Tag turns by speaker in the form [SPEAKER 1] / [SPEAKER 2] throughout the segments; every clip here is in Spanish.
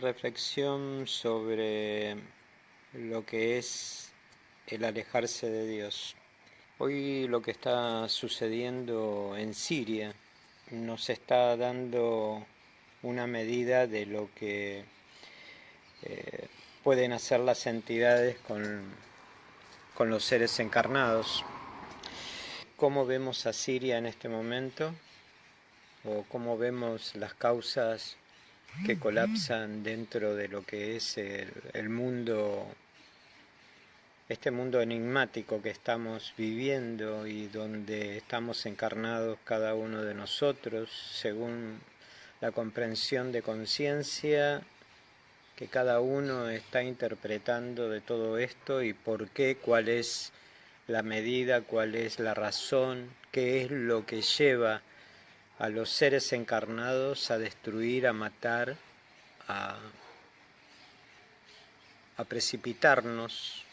[SPEAKER 1] reflexión sobre lo que es el alejarse de Dios. Hoy lo que está sucediendo en Siria nos está dando una medida de lo que pueden hacer las entidades con los seres encarnados. ¿Cómo vemos a Siria en este momento? ¿O cómo vemos las causas que colapsan dentro de lo que es el mundo, este mundo enigmático que estamos viviendo y donde estamos encarnados cada uno de nosotros según la comprensión de conciencia que cada uno está interpretando de todo esto y por qué, cuál es la medida, cuál es la razón, qué es lo que lleva a los seres encarnados a destruir, a matar, a precipitarnos,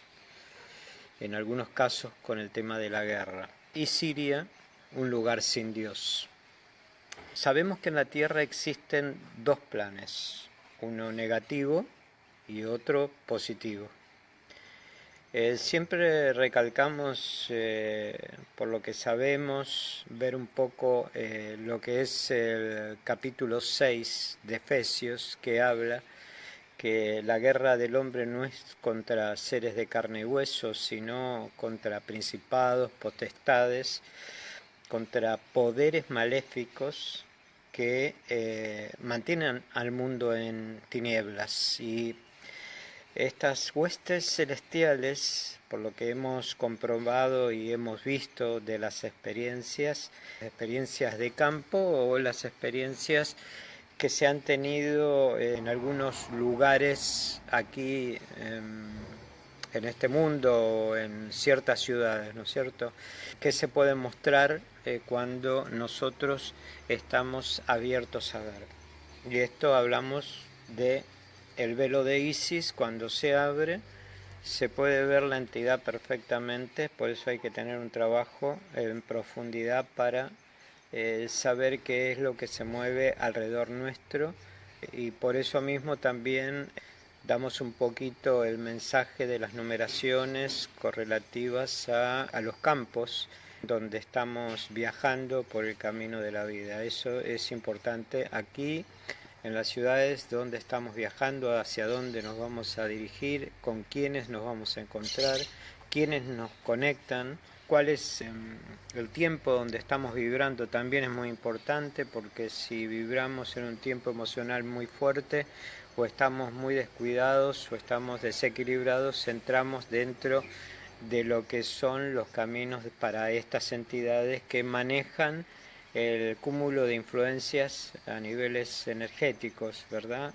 [SPEAKER 1] en algunos casos con el tema de la guerra. Y Siria, un lugar sin Dios. Sabemos que en la Tierra existen dos planes, uno negativo y otro positivo. Siempre recalcamos, por lo que sabemos, ver un poco lo que es el capítulo 6 de Efesios, que habla que la guerra del hombre no es contra seres de carne y hueso, sino contra principados, potestades, contra poderes maléficos que mantienen al mundo en tinieblas. Y estas huestes celestiales, por lo que hemos comprobado y hemos visto de las experiencias de campo o las experiencias que se han tenido en algunos lugares aquí en este mundo o en ciertas ciudades, ¿no es cierto?, que se pueden mostrar cuando nosotros estamos abiertos a ver. Y esto hablamos de el velo de Isis. Cuando se abre se puede ver la entidad perfectamente, por eso hay que tener un trabajo en profundidad para saber qué es lo que se mueve alrededor nuestro, y por eso mismo también damos un poquito el mensaje de las numeraciones correlativas a los campos donde estamos viajando por el camino de la vida. Eso es importante aquí en las ciudades donde estamos viajando, hacia dónde nos vamos a dirigir, con quiénes nos vamos a encontrar, quiénes nos conectan, cuál es el tiempo donde estamos vibrando. También es muy importante, porque si vibramos en un tiempo emocional muy fuerte, o estamos muy descuidados o estamos desequilibrados, entramos dentro de lo que son los caminos para estas entidades que manejan el cúmulo de influencias a niveles energéticos, ¿verdad?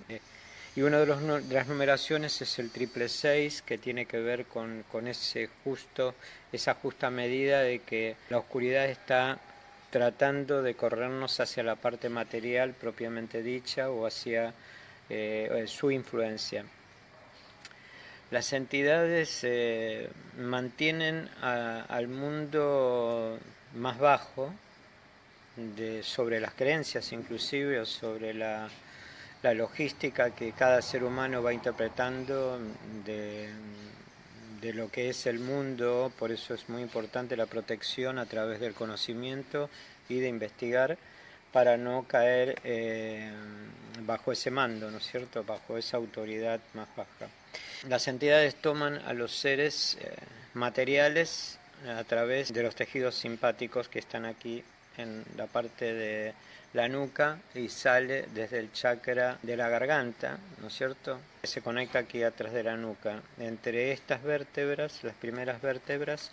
[SPEAKER 1] Y una de las numeraciones es el 666, que tiene que ver con esa justa medida de que la oscuridad está tratando de corrernos hacia la parte material propiamente dicha, o hacia su influencia. Las entidades mantienen al mundo más bajo, sobre las creencias inclusive, o sobre la logística que cada ser humano va interpretando de lo que es el mundo. Por eso es muy importante la protección a través del conocimiento y de investigar, para no caer bajo ese mando, ¿no es cierto?, bajo esa autoridad más baja. Las entidades toman a los seres materiales a través de los tejidos simpáticos que están aquí en la parte de la nuca, y sale desde el chakra de la garganta, ¿no es cierto?, que se conecta aquí atrás de la nuca. Entre estas vértebras, las primeras vértebras,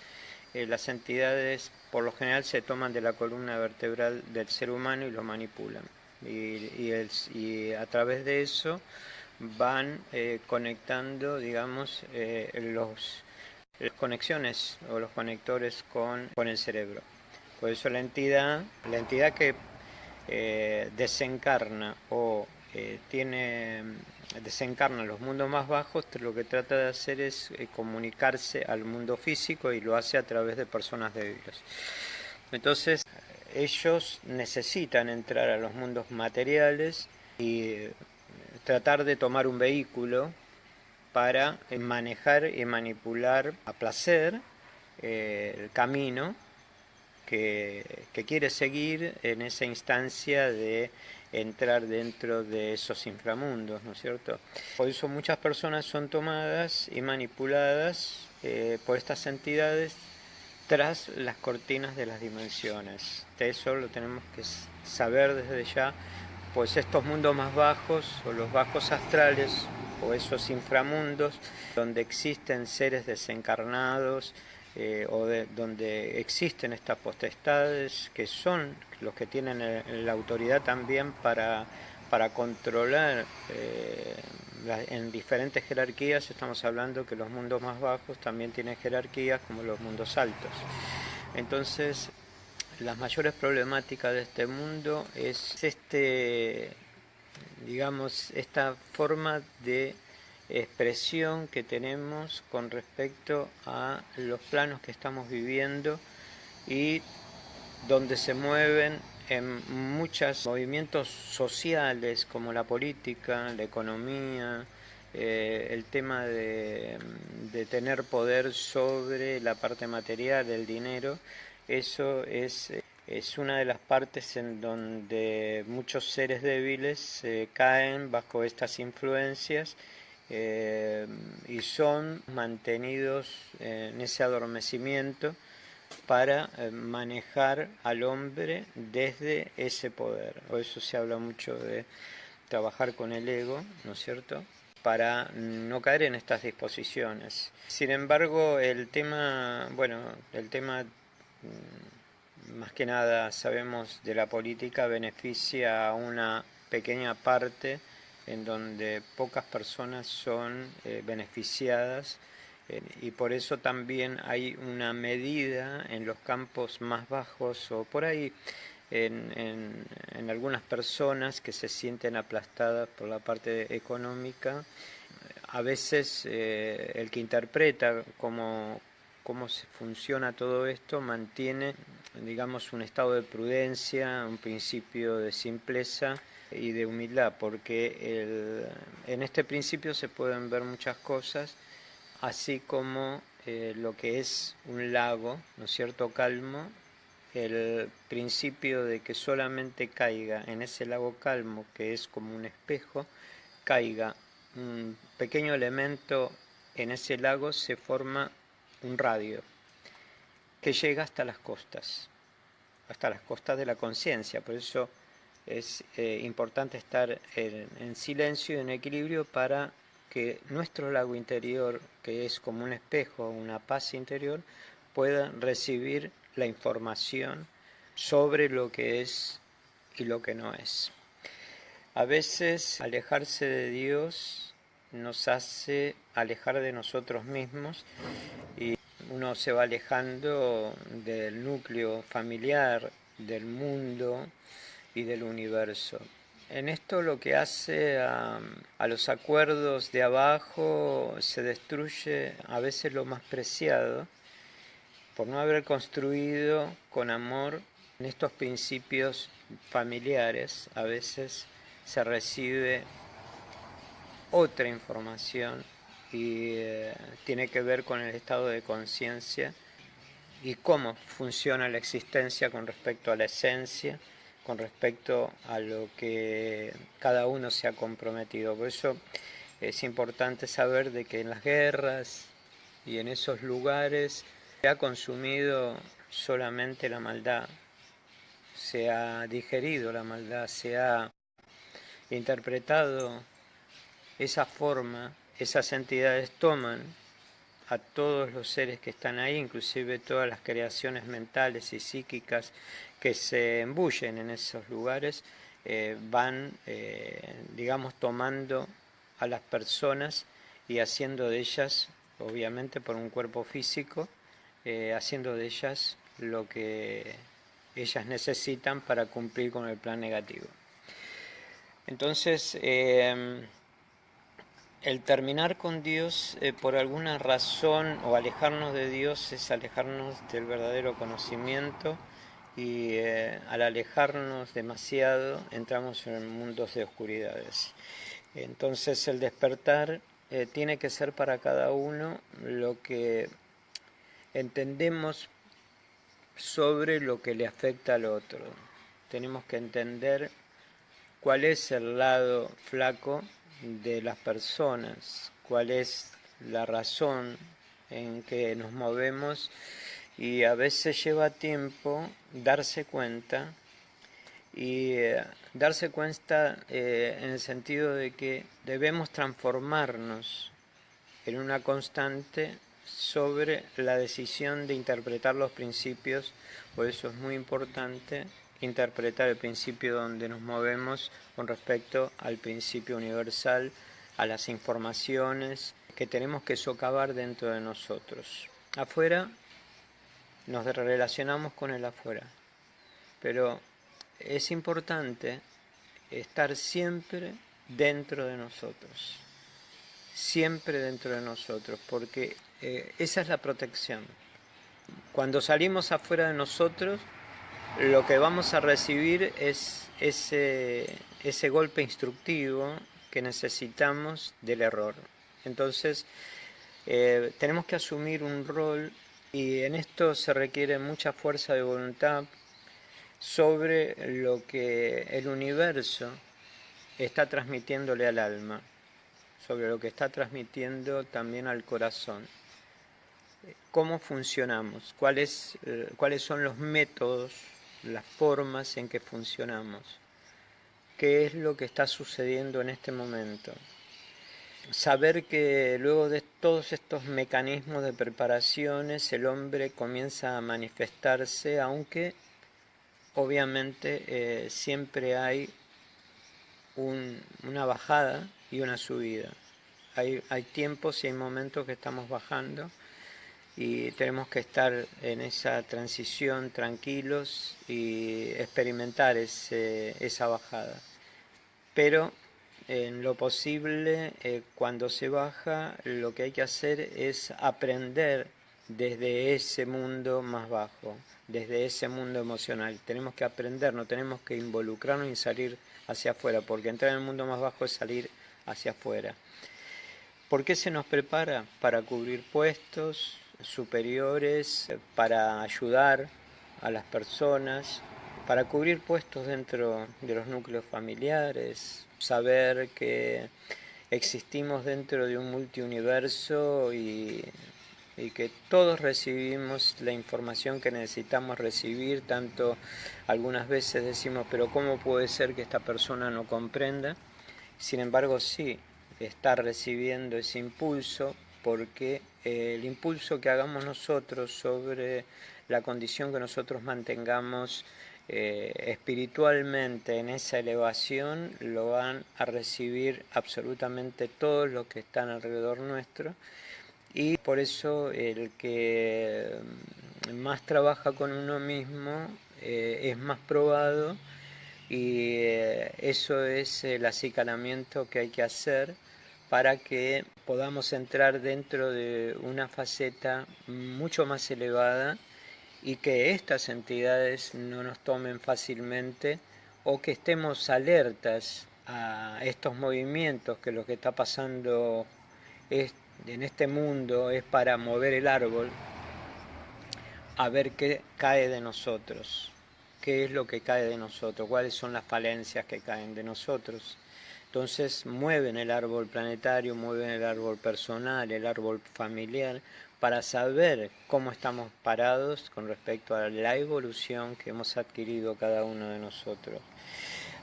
[SPEAKER 1] las entidades por lo general se toman de la columna vertebral del ser humano y lo manipulan. Y a través de eso van conectando, digamos, las conexiones o los conectores con el cerebro. Por eso la entidad que desencarna o desencarna los mundos más bajos, lo que trata de hacer es comunicarse al mundo físico, y lo hace a través de personas débiles. Entonces ellos necesitan entrar a los mundos materiales y tratar de tomar un vehículo para manejar y manipular a placer el camino que quiere seguir en esa instancia de entrar dentro de esos inframundos, ¿no es cierto? Por eso muchas personas son tomadas y manipuladas por estas entidades tras las cortinas de las dimensiones. De eso lo tenemos que saber desde ya, pues estos mundos más bajos o los bajos astrales o esos inframundos donde existen seres desencarnados donde existen estas potestades que son los que tienen la autoridad también para controlar en diferentes jerarquías. Estamos hablando que los mundos más bajos también tienen jerarquías como los mundos altos. Entonces, las mayores problemáticas de este mundo es digamos, esta forma de expresión que tenemos con respecto a los planos que estamos viviendo y donde se mueven en muchos movimientos sociales como la política, la economía, el tema de tener poder sobre la parte material, el dinero. Eso es una de las partes en donde muchos seres débiles caen bajo estas influencias y son mantenidos en ese adormecimiento para manejar al hombre desde ese poder. Por eso se habla mucho de trabajar con el ego, ¿no es cierto?, para no caer en estas disposiciones. Sin embargo, el tema más que nada sabemos de la política beneficia a una pequeña parte en donde pocas personas son beneficiadas y por eso también hay una medida en los campos más bajos o por ahí en algunas personas que se sienten aplastadas por la parte económica. A veces el que interpreta cómo se funciona todo esto mantiene, digamos, un estado de prudencia, un principio de simpleza y de humildad, porque en este principio se pueden ver muchas cosas, así como lo que es un lago, ¿no es cierto?, calmo, el principio de que solamente caiga en ese lago calmo, que es como un espejo, caiga un pequeño elemento en ese lago, se forma un radio que llega hasta las costas de la conciencia. Por eso es importante estar en silencio y en equilibrio para que nuestro lago interior, que es como un espejo, una paz interior, pueda recibir la información sobre lo que es y lo que no es. A veces alejarse de Dios nos hace alejar de nosotros mismos y uno se va alejando del núcleo familiar, del mundo y del universo. En esto lo que hace a los acuerdos de abajo se destruye a veces lo más preciado por no haber construido con amor en estos principios familiares. A veces se recibe otra información y tiene que ver con el estado de conciencia y cómo funciona la existencia con respecto a la esencia, con respecto a lo que cada uno se ha comprometido. Por eso es importante saber de que en las guerras y en esos lugares se ha consumido solamente la maldad, se ha digerido la maldad, se ha interpretado esa forma. Esas entidades toman a todos los seres que están ahí, inclusive todas las creaciones mentales y psíquicas que se embullen en esos lugares, van, digamos, tomando a las personas y haciendo de ellas, obviamente por un cuerpo físico, haciendo de ellas lo que ellas necesitan para cumplir con el plan negativo. Entonces, el terminar con Dios por alguna razón o alejarnos de Dios es alejarnos del verdadero conocimiento y al alejarnos demasiado entramos en mundos de oscuridades. Entonces el despertar tiene que ser para cada uno lo que entendemos sobre lo que le afecta al otro. Tenemos que entender cuál es el lado flaco de las personas, cuál es la razón en que nos movemos, y a veces lleva tiempo darse cuenta, y darse cuenta en el sentido de que debemos transformarnos en una constante sobre la decisión de interpretar los principios. Por eso es muy importante interpretar el principio donde nos movemos con respecto al principio universal, a las informaciones que tenemos que socavar dentro de nosotros. Afuera nos relacionamos con el afuera, pero es importante estar siempre dentro de nosotros, siempre dentro de nosotros, porque esa es la protección. Cuando salimos afuera de nosotros, lo que vamos a recibir es ese golpe instructivo que necesitamos del error. Entonces, tenemos que asumir un rol, y en esto se requiere mucha fuerza de voluntad sobre lo que el universo está transmitiéndole al alma, sobre lo que está transmitiendo también al corazón. ¿Cómo funcionamos? ¿Cuáles son los métodos, las formas en que funcionamos? ¿Qué es lo que está sucediendo en este momento? Saber que luego de todos estos mecanismos de preparaciones el hombre comienza a manifestarse, aunque obviamente siempre hay una bajada y una subida. Hay tiempos y hay momentos que estamos bajando, y tenemos que estar en esa transición tranquilos y experimentar esa bajada. Pero en lo posible, cuando se baja, lo que hay que hacer es aprender desde ese mundo más bajo, desde ese mundo emocional. Tenemos que aprender, no tenemos que involucrarnos y salir hacia afuera, porque entrar en el mundo más bajo es salir hacia afuera. ¿Por qué se nos prepara? Para cubrir puestos superiores, para ayudar a las personas, para cubrir puestos dentro de los núcleos familiares, saber que existimos dentro de un multiuniverso, y que todos recibimos la información que necesitamos recibir. Tanto algunas veces decimos, pero ¿cómo puede ser que esta persona no comprenda? Sin embargo, sí, está recibiendo ese impulso, porque el impulso que hagamos nosotros sobre la condición que nosotros mantengamos espiritualmente en esa elevación, lo van a recibir absolutamente todos los que están alrededor nuestro. Y por eso el que más trabaja con uno mismo es más probado, y eso es el acicalamiento que hay que hacer para que podamos entrar dentro de una faceta mucho más elevada, y que estas entidades no nos tomen fácilmente, o que estemos alertas a estos movimientos, que lo que está pasando en este mundo es para mover el árbol, a ver qué cae de nosotros, qué es lo que cae de nosotros, cuáles son las falencias que caen de nosotros. Entonces mueven el árbol planetario, mueven el árbol personal, el árbol familiar, para saber cómo estamos parados con respecto a la evolución que hemos adquirido cada uno de nosotros.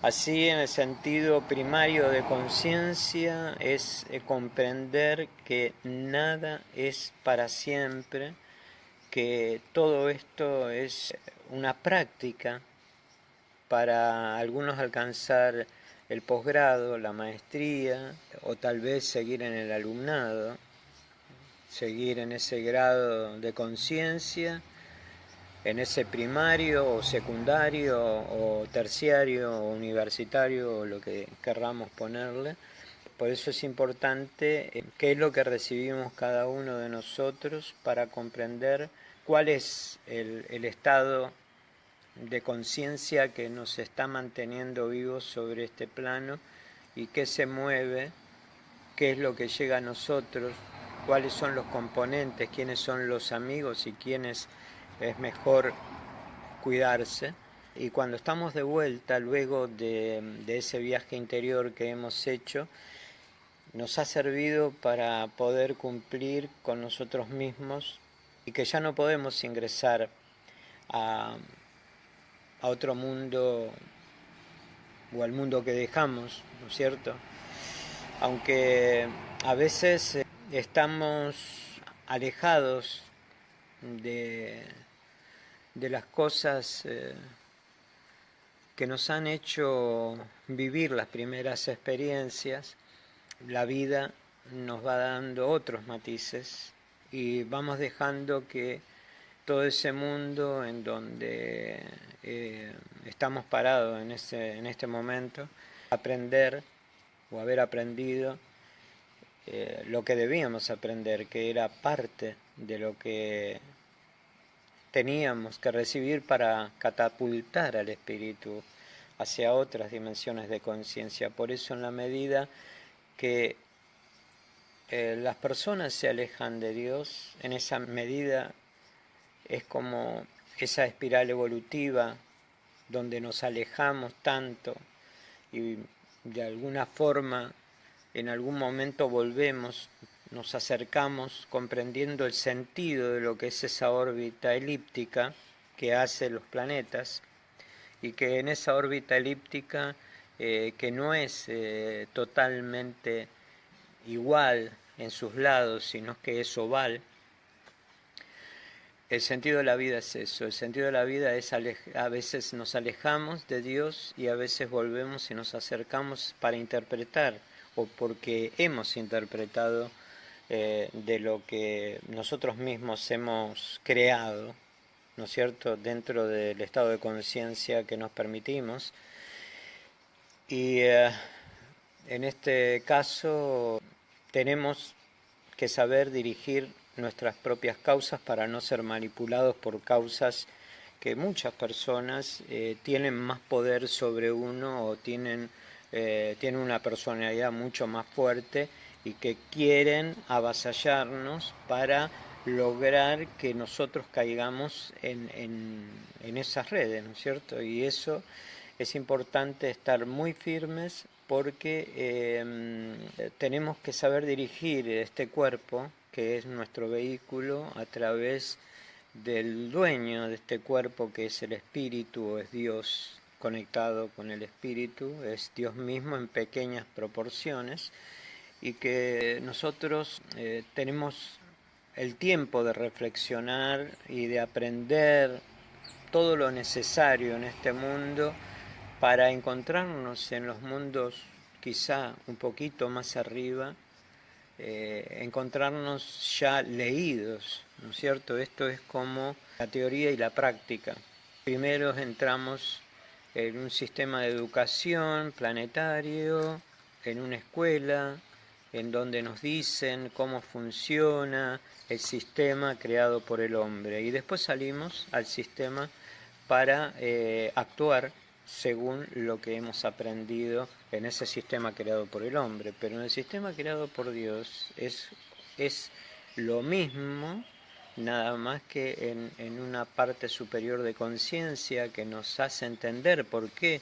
[SPEAKER 1] Así, en el sentido primario de conciencia, es comprender que nada es para siempre, que todo esto es una práctica para algunos alcanzar el posgrado, la maestría, o tal vez seguir en el alumnado, seguir en ese grado de conciencia, en ese primario o secundario o terciario o universitario, o lo que querramos ponerle. Por eso es importante qué es lo que recibimos cada uno de nosotros, para comprender cuál es el estado de conciencia que nos está manteniendo vivos sobre este plano, y qué se mueve, qué es lo que llega a nosotros, cuáles son los componentes, quiénes son los amigos y quiénes es mejor cuidarse. Y cuando estamos de vuelta, luego de ese viaje interior que hemos hecho, nos ha servido para poder cumplir con nosotros mismos y que ya no podemos ingresar a otro mundo o al mundo que dejamos, ¿no es cierto? Aunque a veces estamos alejados de, de las cosas que nos han hecho vivir las primeras experiencias, la vida nos va dando otros matices y vamos dejando que todo ese mundo en donde estamos parados en este momento, aprender o haber aprendido lo que debíamos aprender, que era parte de lo que teníamos que recibir para catapultar al espíritu hacia otras dimensiones de conciencia. Por eso, en la medida que las personas se alejan de Dios, en esa medida es como esa espiral evolutiva donde nos alejamos tanto y de alguna forma en algún momento volvemos, nos acercamos comprendiendo el sentido de lo que es esa órbita elíptica que hace los planetas y que en esa órbita elíptica que no es totalmente igual en sus lados, sino que es oval. El sentido de la vida es eso, el sentido de la vida es a veces nos alejamos de Dios y a veces volvemos y nos acercamos para interpretar o porque hemos interpretado de lo que nosotros mismos hemos creado, ¿no es cierto?, dentro del estado de conciencia que nos permitimos. Y en este caso tenemos que saber dirigir nuestras propias causas para no ser manipulados por causas que muchas personas tienen más poder sobre uno o tienen una personalidad mucho más fuerte y que quieren avasallarnos para lograr que nosotros caigamos en esas redes, ¿no es cierto? Y eso es importante estar muy firmes porque tenemos que saber dirigir este cuerpo, que es nuestro vehículo, a través del dueño de este cuerpo, que es el espíritu o es Dios conectado con el espíritu, es Dios mismo en pequeñas proporciones, y que nosotros tenemos el tiempo de reflexionar y de aprender todo lo necesario en este mundo para encontrarnos en los mundos quizá un poquito más arriba, encontrarnos ya leídos, ¿no es cierto? Esto es como la teoría y la práctica. Primero entramos en un sistema de educación planetario, en una escuela, en donde nos dicen cómo funciona el sistema creado por el hombre. Y después salimos al sistema para actuar según lo que hemos aprendido en ese sistema creado por el hombre. Pero en el sistema creado por Dios es lo mismo, nada más que en una parte superior de conciencia que nos hace entender por qué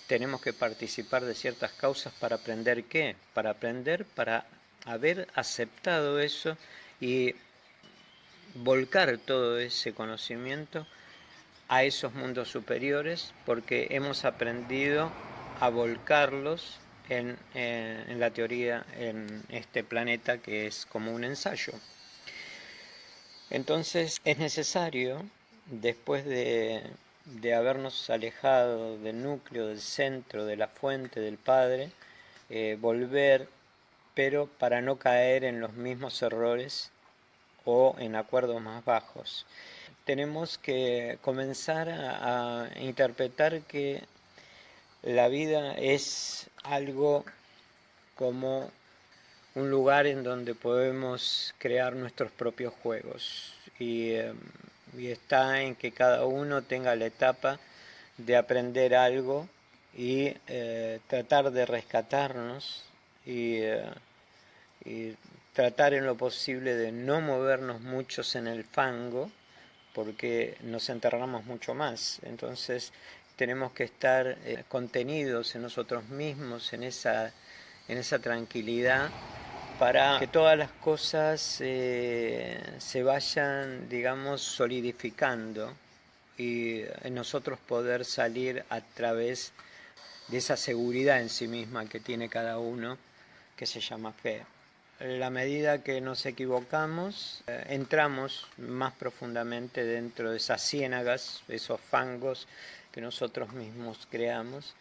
[SPEAKER 1] tenemos que participar de ciertas causas para aprender qué, para aprender, para haber aceptado eso y volcar todo ese conocimiento a esos mundos superiores, porque hemos aprendido a volcarlos en la teoría en este planeta que es como un ensayo. Entonces es necesario, después de habernos alejado del núcleo, del centro, de la fuente, del Padre, volver, pero para no caer en los mismos errores o en acuerdos más bajos. Tenemos que comenzar a interpretar que la vida es algo como un lugar en donde podemos crear nuestros propios juegos y está en que cada uno tenga la etapa de aprender algo y tratar de rescatarnos y tratar en lo posible de no movernos muchos en el fango, porque nos enterramos mucho más. Entonces tenemos que estar contenidos en nosotros mismos, en esa tranquilidad, para que todas las cosas se vayan, digamos, solidificando y en nosotros poder salir a través de esa seguridad en sí misma que tiene cada uno, que se llama fe. A la medida que nos equivocamos, entramos más profundamente dentro de esas ciénagas, esos fangos que nosotros mismos creamos,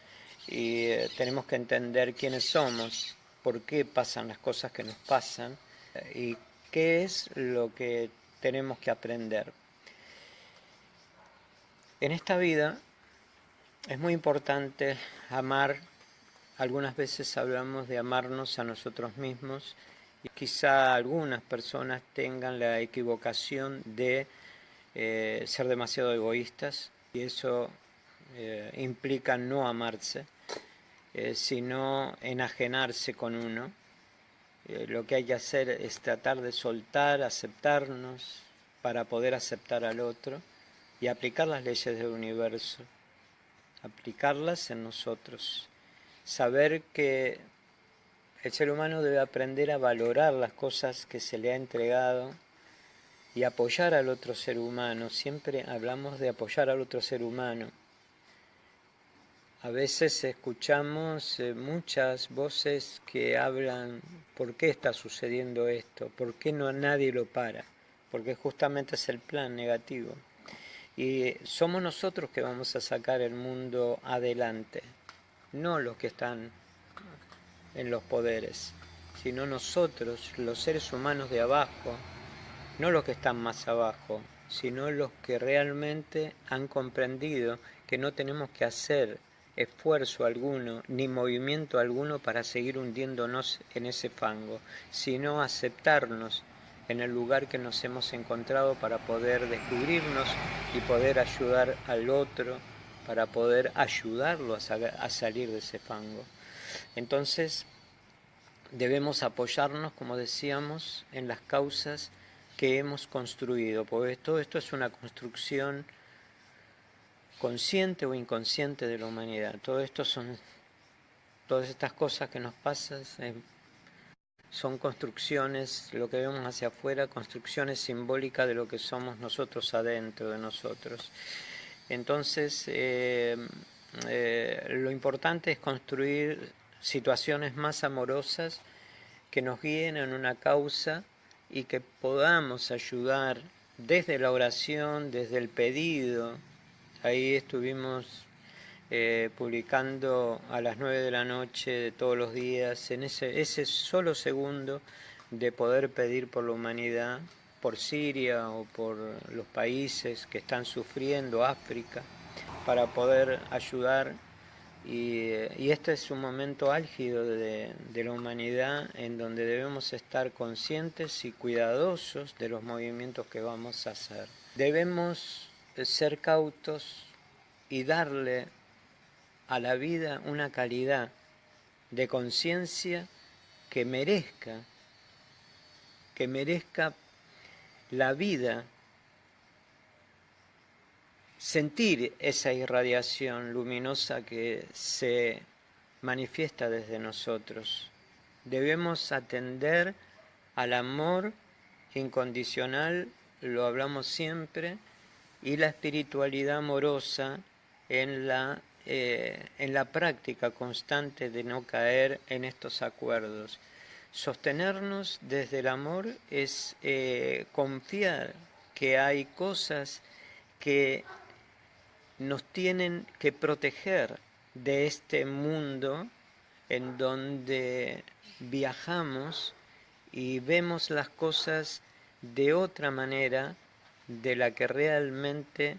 [SPEAKER 1] y tenemos que entender quiénes somos, por qué pasan las cosas que nos pasan y qué es lo que tenemos que aprender. En esta vida es muy importante amar. Algunas veces hablamos de amarnos a nosotros mismos y quizá algunas personas tengan la equivocación de ser demasiado egoístas, y eso implica no amarse, sino enajenarse con uno. Lo que hay que hacer es tratar de soltar, aceptarnos para poder aceptar al otro y aplicar las leyes del universo, aplicarlas en nosotros. Saber que el ser humano debe aprender a valorar las cosas que se le ha entregado y apoyar al otro ser humano. Siempre hablamos de apoyar al otro ser humano. A veces escuchamos muchas voces que hablan ¿por qué está sucediendo esto? ¿Por qué no nadie lo para? Porque justamente es el plan negativo. Y somos nosotros que vamos a sacar el mundo adelante, no los que están en los poderes, sino nosotros, los seres humanos de abajo, no los que están más abajo, sino los que realmente han comprendido que no tenemos que hacer esfuerzo alguno ni movimiento alguno para seguir hundiéndonos en ese fango, sino aceptarnos en el lugar que nos hemos encontrado para poder descubrirnos y poder ayudar al otro, para poder ayudarlo a salir de ese fango. Entonces debemos apoyarnos, como decíamos, en las causas que hemos construido, porque todo esto es una construcción consciente o inconsciente de la humanidad. Todas estas cosas que nos pasan son construcciones, lo que vemos hacia afuera, construcciones simbólicas de lo que somos nosotros adentro de nosotros. Entonces, lo importante es construir situaciones más amorosas que nos guíen en una causa y que podamos ayudar desde la oración, desde el pedido. Ahí estuvimos publicando a las 9 de la noche de todos los días, en ese solo segundo de poder pedir por la humanidad, por Siria o por los países que están sufriendo, África, para poder ayudar. Y este es un momento álgido de la humanidad en donde debemos estar conscientes y cuidadosos de los movimientos que vamos a hacer. Debemos ser cautos y darle a la vida una calidad de conciencia que merezca la vida, sentir esa irradiación luminosa que se manifiesta desde nosotros. Debemos atender al amor incondicional, lo hablamos siempre, y la espiritualidad amorosa en la práctica constante de no caer en estos acuerdos. Sostenernos desde el amor es confiar que hay cosas que nos tienen que proteger de este mundo en donde viajamos y vemos las cosas de otra manera de la que realmente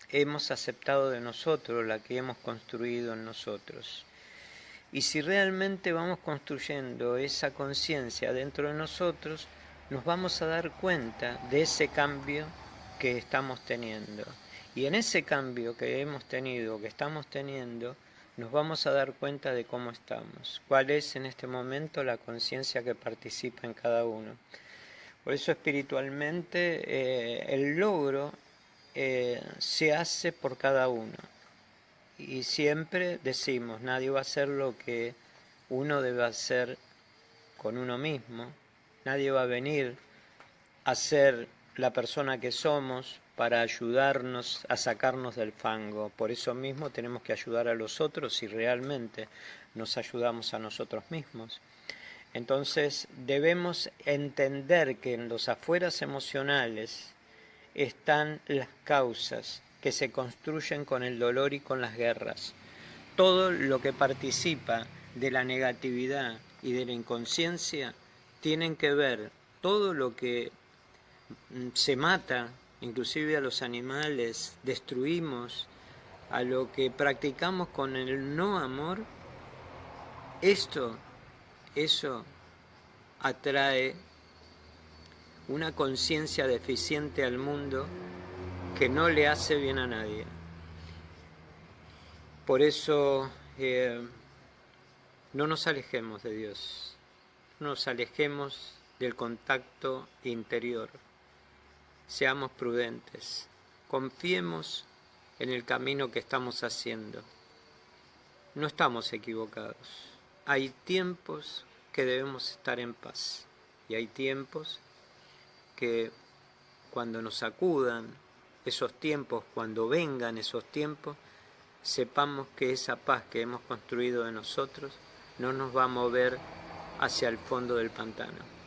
[SPEAKER 1] hemos aceptado de nosotros, la que hemos construido en nosotros. Y si realmente vamos construyendo esa conciencia dentro de nosotros, nos vamos a dar cuenta de ese cambio que estamos teniendo. Y en ese cambio que hemos tenido, que estamos teniendo, nos vamos a dar cuenta de cómo estamos, cuál es en este momento la conciencia que participa en cada uno. Por eso espiritualmente el logro se hace por cada uno. Y siempre decimos, nadie va a hacer lo que uno debe hacer con uno mismo. Nadie va a venir a ser la persona que somos para ayudarnos a sacarnos del fango. Por eso mismo tenemos que ayudar a los otros si realmente nos ayudamos a nosotros mismos. Entonces debemos entender que en los afueras emocionales están las causas que se construyen con el dolor y con las guerras. Todo lo que participa de la negatividad y de la inconsciencia tienen que ver, todo lo que se mata, inclusive a los animales, destruimos, a lo que practicamos con el no amor, eso atrae una conciencia deficiente al mundo que no le hace bien a nadie. Por eso no nos alejemos de Dios, no nos alejemos del contacto interior. Seamos prudentes, confiemos en el camino que estamos haciendo. No estamos equivocados. Hay tiempos que debemos estar en paz y hay tiempos que cuando nos acudan esos tiempos, cuando vengan esos tiempos, sepamos que esa paz que hemos construido de nosotros no nos va a mover hacia el fondo del pantano.